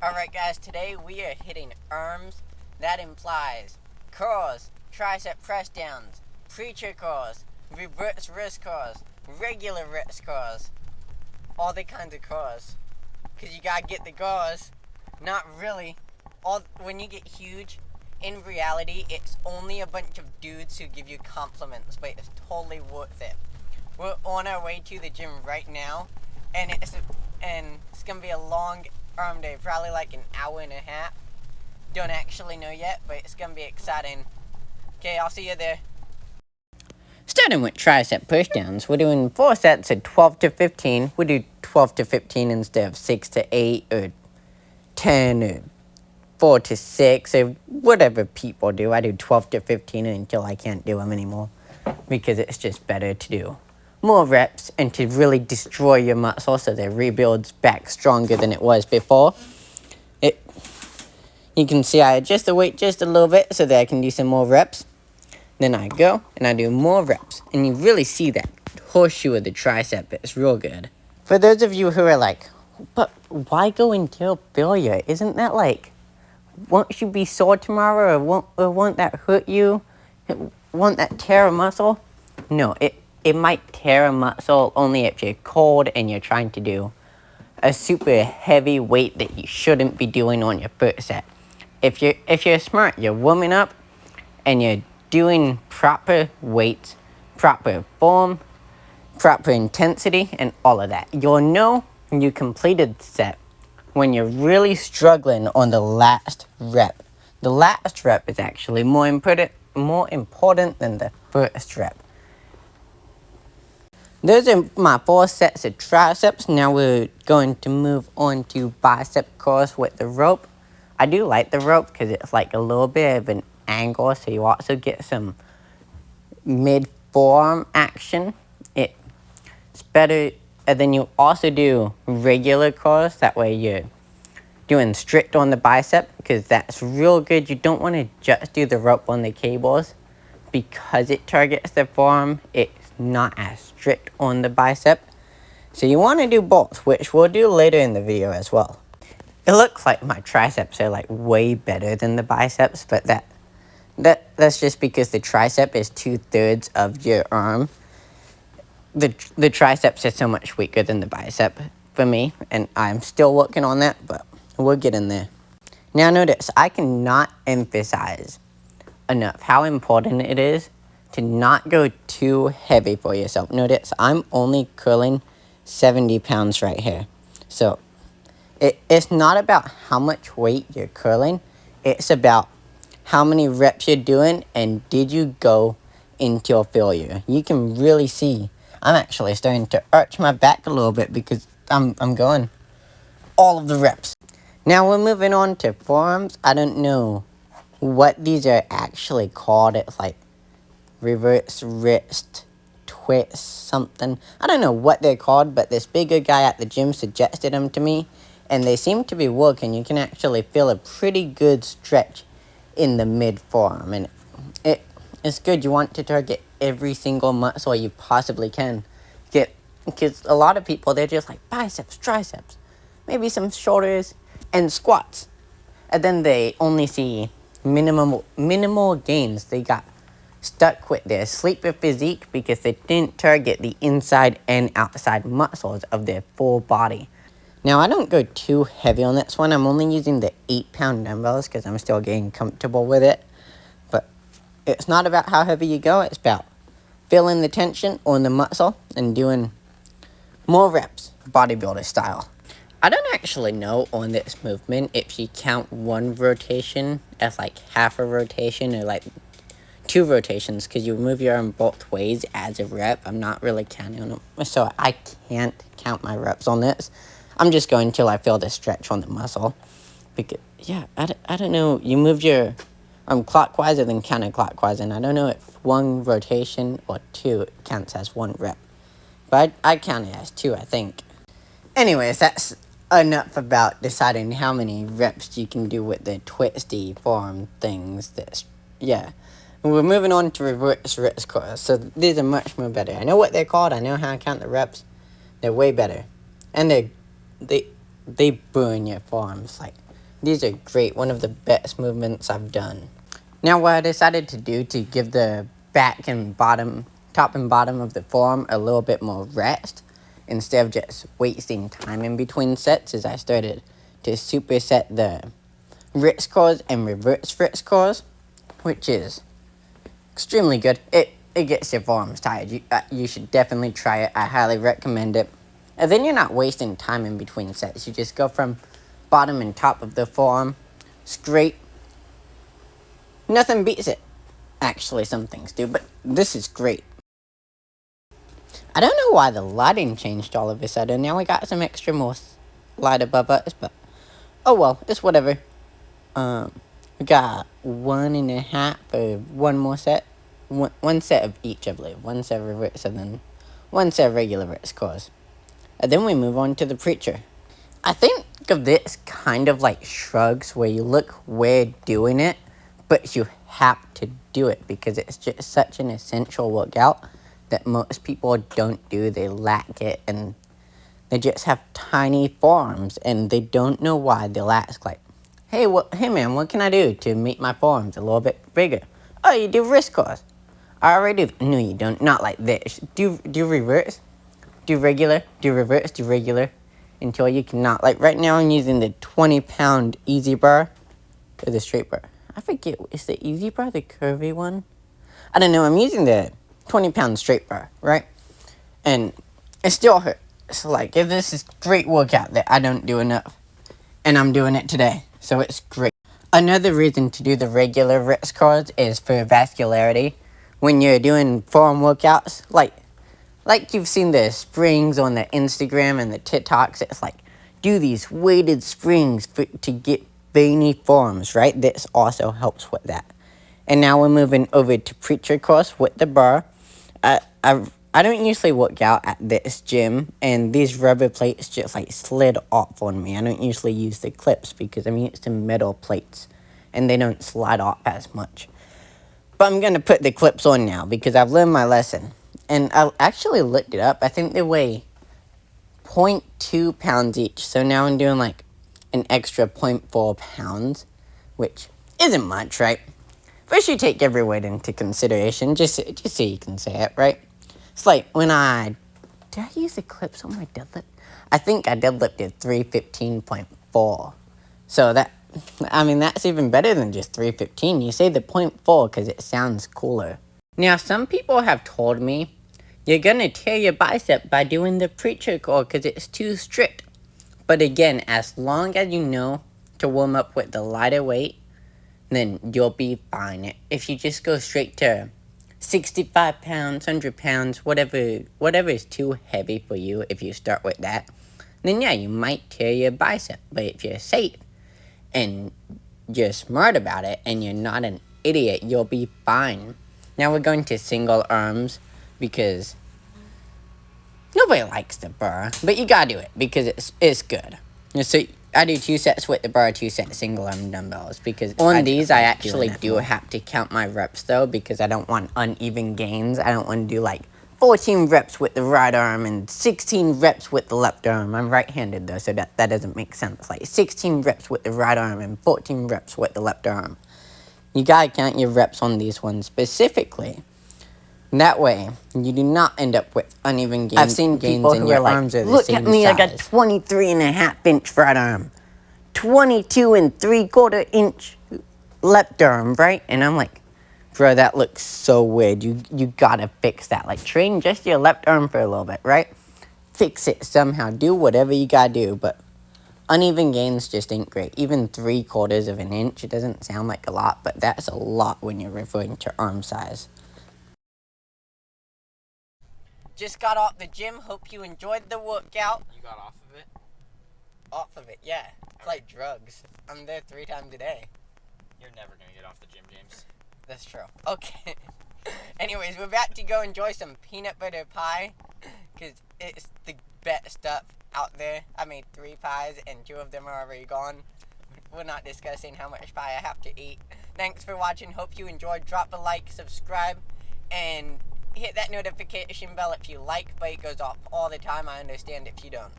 Alright guys, today we are hitting arms. That implies curls, tricep press downs, preacher curls, reverse wrist curls, regular wrist curls, all the kinds of curls. Cause you gotta get the curls. Not really. When you get huge, in reality it's only a bunch of dudes who give you compliments, but it's totally worth it. We're on our way to the gym right now, and it's gonna be a long arm day, probably like an hour and a half. Don't actually know yet, but it's gonna be exciting. Okay, I'll see you there. Starting with tricep pushdowns, we're doing 4 sets at 12 to 15. We do 12 to 15 instead of 6 to 8 or 10 or 4 to 6 or whatever people do. I do 12 to 15 until I can't do them anymore because it's just better to do more reps and to really destroy your muscle so that it rebuilds back stronger than it was before. You can see I adjust the weight just a little bit so that I can do some more reps. Then I go and I do more reps. And you really see that horseshoe of the tricep. It's real good. For those of you who are like, but why go until failure? Isn't that like, won't you be sore tomorrow or won't that hurt you? Won't that tear a muscle? No, it might tear a muscle only if you're cold and you're trying to do a super heavy weight that you shouldn't be doing on your first set. If you're smart, you're warming up and you're doing proper weights, proper form, proper intensity, and all of that. You'll know you completed the set when you're really struggling on the last rep. The last rep is actually more important than the first rep. Those are my 4 sets of triceps. Now we're going to move on to bicep curls with the rope. I do like the rope because it's like a little bit of an angle, so you also get some mid-forearm action. It's better, and then you also do regular curls. That way you're doing strict on the bicep because that's real good. You don't want to just do the rope on the cables because it targets the forearm. It's not as strict on the bicep. So you want to do both, which we'll do later in the video as well. It looks like my triceps are like way better than the biceps, but that's just because the tricep is 2/3 of your arm. The triceps are so much weaker than the bicep for me, and I'm still working on that, but we'll get in there. Now notice, I cannot emphasize enough how important it is to not go too heavy for yourself. Notice, I'm only curling 70 pounds right here. So it's not about how much weight you're curling. It's about how many reps you're doing and did you go until failure. You can really see I'm actually starting to arch my back a little bit because I'm going all of the reps. Now we're moving on to forearms. I don't know what these are actually called. It's like reverse wrist twist something. I don't know what they're called, but this bigger guy at the gym suggested them to me, and they seem to be working. You can actually feel a pretty good stretch in the mid forearm, and it's good. You want to target every single muscle you possibly can get, because a lot of people, they're just like biceps, triceps, maybe some shoulders and squats, and then they only see minimal gains. They got stuck with their sleeper physique because they didn't target the inside and outside muscles of their full body. Now, I don't go too heavy on this one. I'm only using the 8-pound dumbbells because I'm still getting comfortable with it. But it's not about how heavy you go. It's about feeling the tension on the muscle and doing more reps, bodybuilder style. I don't actually know on this movement if you count one rotation as like half a rotation or like 2 rotations, because you move your arm both ways as a rep. I'm not really counting on them, so I can't count my reps on this. I'm just going till I feel the stretch on the muscle. Because, yeah, I don't know. You move your arm clockwise and then counterclockwise, and I don't know if 1 rotation or 2 counts as 1 rep. But I count it as 2, I think. Anyways, that's enough about deciding how many reps you can do with the twisty forearm things. Yeah. We're moving on to reverse wrist curls. So these are much more better. I know what they're called. I know how to count the reps. They're way better. And they burn your forearms. Like, These are great, one of the best movements I've done. Now what I decided to do to give the back and bottom, top and bottom of the forearm a little bit more rest, instead of just wasting time in between sets, is I started to superset the wrist curls and reverse wrist curls, which is extremely good. It gets your forearms tired. You should definitely try it. I highly recommend it. And then you're not wasting time in between sets. You just go from bottom and top of the forearm straight. Nothing beats it. Actually, some things do, but this is great. I don't know why the lighting changed all of a sudden. Now we got some extra more light above us, but oh well, it's whatever. We got 1.5 or one more set. One set of each, I believe. One set of reverse and then one set of regular wrist curls. And then we move on to the preacher. I think of this kind of like shrugs, where you look weird doing it, but you have to do it because it's just such an essential workout that most people don't do. They lack it, and they just have tiny forearms, and they don't know why. They'll ask like, hey man, what can I do to make my forearms a little bit bigger? Oh, you do wrist curls. I already do. No, you don't. Not like this. Do reverse. Do regular. Do reverse. Do regular. Until you cannot. Like right now I'm using the 20-pound easy bar. Or the straight bar. I forget. Is the easy bar the curvy one? I don't know. I'm using the 20-pound straight bar. Right? And it still hurts. So like, if this is great workout that I don't do enough. And I'm doing it today. So it's great. Another reason to do the regular wrist curls is for vascularity. When you're doing forearm workouts, like you've seen the springs on the Instagram and the TikToks, it's like, do these weighted springs to get veiny forearms, right? This also helps with that. And now we're moving over to preacher curls with the bar. I don't usually work out at this gym, and these rubber plates just like slid off on me. I don't usually use the clips because I'm used to metal plates, and they don't slide off as much. But I'm going to put the clips on now because I've learned my lesson. And I actually looked it up. I think they weigh 0.2 pounds each. So now I'm doing like an extra 0.4 pounds, which isn't much, right? First you take every weight into consideration, just so you can say it, right? It's like when did I use the clips on my deadlift? I think I deadlifted 315.4. So that's even better than just 315. You say the 0.4 because it sounds cooler. Now, some people have told me you're gonna tear your bicep by doing the preacher curl because it's too strict. But again, as long as you know to warm up with the lighter weight, then you'll be fine. If you just go straight to 65 pounds, 100 pounds, whatever is too heavy for you, if you start with that, then yeah, you might tear your bicep. But if you're safe and you're smart about it and you're not an idiot, you'll be fine. Now we're going to single arms because nobody likes the bar, but you gotta do it because it's good. So I do 2 sets with the bar, 2 sets single arm dumbbells because on these I actually do have to count my reps though because I don't want uneven gains. I don't want to do like 14 reps with the right arm and 16 reps with the left arm. I'm right-handed though, so that doesn't make sense. Like 16 reps with the right arm and 14 reps with the left arm. You gotta count your reps on these ones specifically. That way, you do not end up with uneven gains. I've seen people who are like, look at me, I got 23.5 inch right arm, 22 3/4 inch left arm, right? And I'm like, bro, that looks so weird. You gotta fix that. Like, train just your left arm for a little bit, right? Fix it somehow. Do whatever you gotta do, but uneven gains just ain't great. Even 3/4 of an inch, it doesn't sound like a lot, but that's a lot when you're referring to arm size. Just got off the gym. Hope you enjoyed the workout. You got off of it? Off of it, yeah. It's like drugs. I'm there 3 times a day. You're never gonna get off the gym, James. That's true. Okay. Anyways, we're about to go enjoy some peanut butter pie because it's the best stuff out there. I made 3 pies and 2 of them are already gone. We're not discussing how much pie I have to eat. Thanks for watching. Hope you enjoyed. Drop a like, subscribe, and hit that notification bell if you like, but it goes off all the time. I understand if you don't.